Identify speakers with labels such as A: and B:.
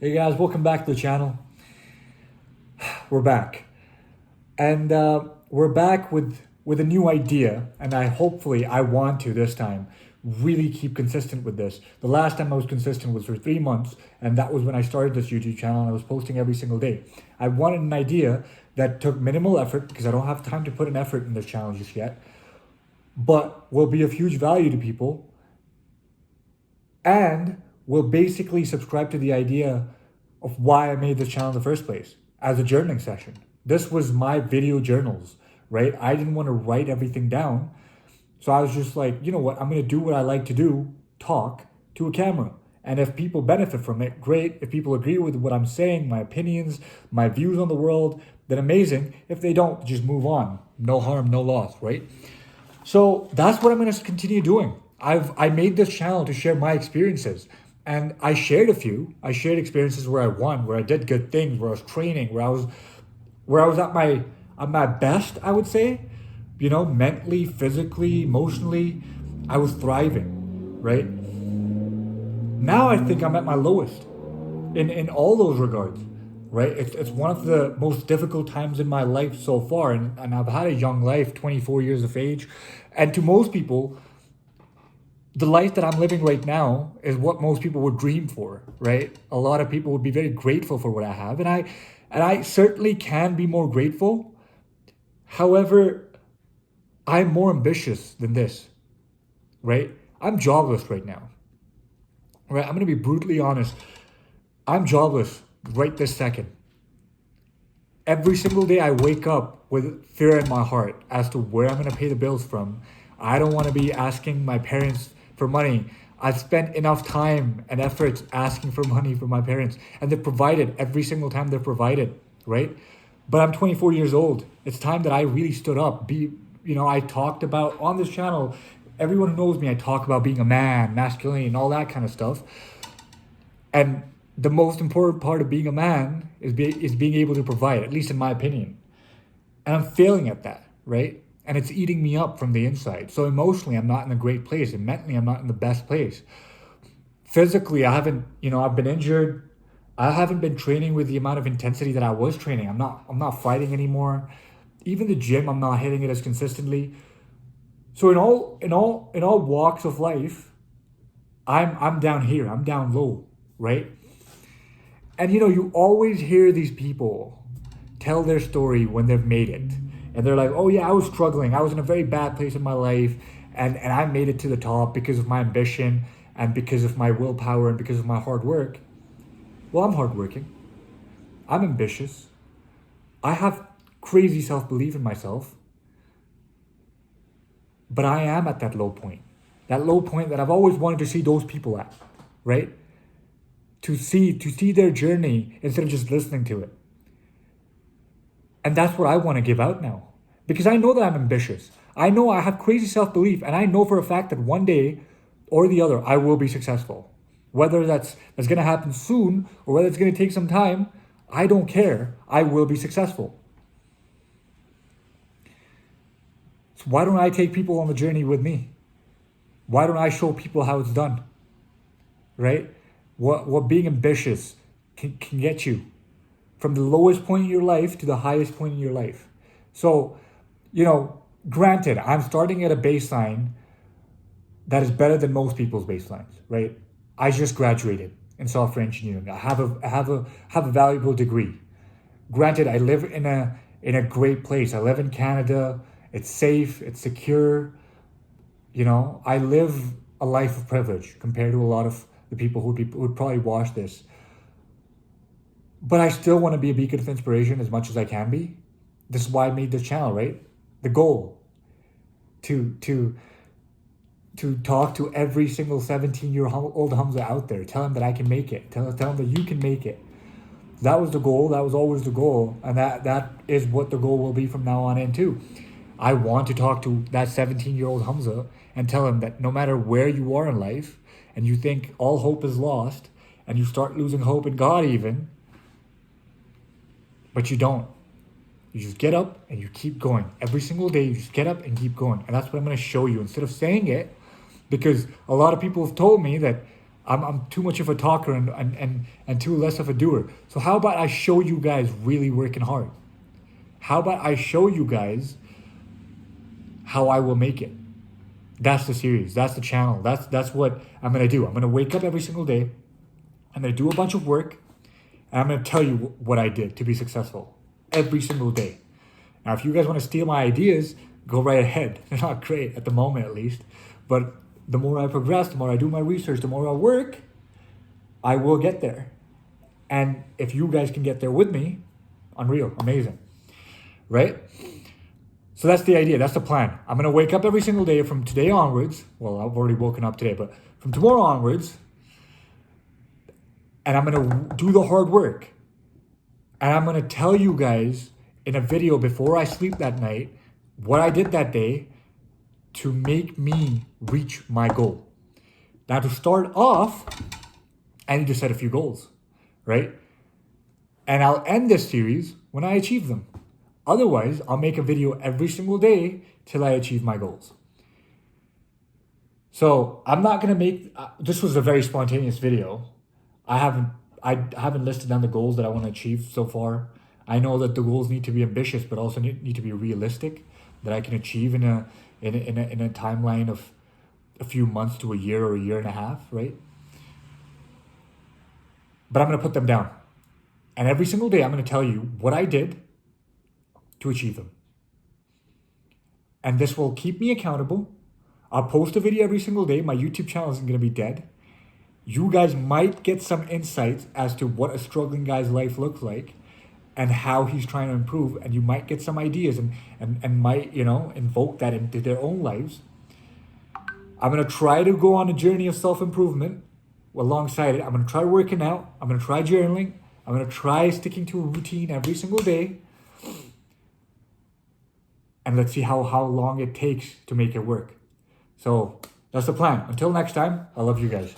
A: Hey guys, welcome back to the channel. We're back, and we're back with a new idea. And I want to this time really keep consistent with this. The last time I was consistent was for 3 months, and that was when I started this YouTube channel. And I was posting every single day. I wanted an idea that took minimal effort because I don't have time to put an effort in this channel just yet, but will be of huge value to people and will basically subscribe to the idea of why I made this channel in the first place as a journaling session. This was my video journals, right? I didn't want to write everything down. So I was just like, you know what? I'm going to do what I like to do, talk to a camera. And if people benefit from it, great. If people agree with what I'm saying, my opinions, my views on the world, then amazing. If they don't, just move on. No harm, no loss, right? So that's what I'm going to continue doing. I made this channel to share my experiences, and I shared a few. I shared experiences where I won, where I did good things, where I was training, where I was at my best, I would say, mentally, physically, emotionally, I was thriving, right? Now I think I'm at my lowest in all those regards, right? It's one of the most difficult times in my life so far, and I've had a young life, 24 years of age, and to most people, the life that I'm living right now is what most people would dream for, right? A lot of people would be very grateful for what I have, and I certainly can be more grateful. However, I'm more ambitious than this, right? I'm jobless right now, right? I'm gonna be brutally honest. I'm jobless right this second. Every single day I wake up with fear in my heart as to where I'm going to pay the bills from. I don't want to be asking my parents for money. I've spent enough time and efforts asking for money from my parents, and they've provided every single time they've provided, right? But I'm 24 years old. It's time that I really stood up. I talked about on this channel, everyone who knows me, I talk about being a man, masculinity, and all that kind of stuff. And the most important part of being a man is being able to provide, at least in my opinion. And I'm failing at that, right? And it's eating me up from the inside. So emotionally, I'm not in a great place, and mentally, I'm not in the best place. Physically, I've been injured. I haven't been training with the amount of intensity that I was training. I'm not fighting anymore. Even the gym, I'm not hitting it as consistently. So in all walks of life, I'm down here. I'm down low, right? And you always hear these people tell their story when they've made it. And they're like, oh yeah, I was struggling. I was in a very bad place in my life. And I made it to the top because of my ambition and because of my willpower and because of my hard work. Well, I'm hardworking. I'm ambitious. I have crazy self-belief in myself. But I am at that low point. That low point that I've always wanted to see those people at, right? To see their journey instead of just listening to it. And that's what I want to give out now. Because I know that I'm ambitious. I know I have crazy self-belief, and I know for a fact that one day or the other I will be successful. Whether that's going to happen soon or whether it's going to take some time, I don't care. I will be successful. So why don't I take people on the journey with me? Why don't I show people how it's done? Right? What being ambitious can get you from the lowest point in your life to the highest point in your life. So, granted, I'm starting at a baseline that is better than most people's baselines, right? I just graduated in software engineering. I have a valuable degree. Granted, I live in a great place. I live in Canada. It's safe, it's secure. I live a life of privilege compared to a lot of the people who would probably watch this. But I still want to be a beacon of inspiration as much as I can be. This is why I made this channel, right? The goal to talk to every single 17-year-old Hamza out there. Tell him that I can make it. Tell him that you can make it. That was the goal. That was always the goal. And that is what the goal will be from now on in too. I want to talk to that 17-year-old Hamza and tell him that no matter where you are in life and you think all hope is lost and you start losing hope in God even, but you don't. You just get up and you keep going. Every single day, you just get up and keep going. And that's what I'm going to show you instead of saying it, because a lot of people have told me that I'm too much of a talker and too less of a doer. So how about I show you guys really working hard? How about I show you guys how I will make it? That's the series. That's the channel. That's what I'm gonna do. I'm gonna wake up every single day. I'm gonna do a bunch of work, and I'm gonna tell you what I did to be successful every single day. Now, if you guys want to steal my ideas, go right ahead. They're not great at the moment, at least. But the more I progress, the more I do my research, the more I work, I will get there. And if you guys can get there with me, unreal, amazing, right? So that's the idea. That's the plan. I'm going to wake up every single day from today onwards. Well, I've already woken up today, but from tomorrow onwards, and I'm going to do the hard work. And I'm going to tell you guys in a video before I sleep that night what I did that day to make me reach my goal. Now, to start off, I need to set a few goals, right? And I'll end this series when I achieve them. Otherwise, I'll make a video every single day till I achieve my goals. So I'm not going to make, this was a very spontaneous video. I haven't listed down the goals that I want to achieve so far. I know that the goals need to be ambitious, but also need to be realistic, that I can achieve in a timeline of a few months to a year or a year and a half, right? But I'm going to put them down. And every single day, I'm going to tell you what I did to achieve them. And this will keep me accountable. I'll post a video every single day. My YouTube channel isn't going to be dead. You guys might get some insights as to what a struggling guy's life looks like and how he's trying to improve. And you might get some ideas and might, invoke that into their own lives. I'm going to try to go on a journey of self-improvement alongside it. I'm going to try working out. I'm going to try journaling. I'm going to try sticking to a routine every single day. And let's see how long it takes to make it work. So that's the plan. Until next time, I love you guys.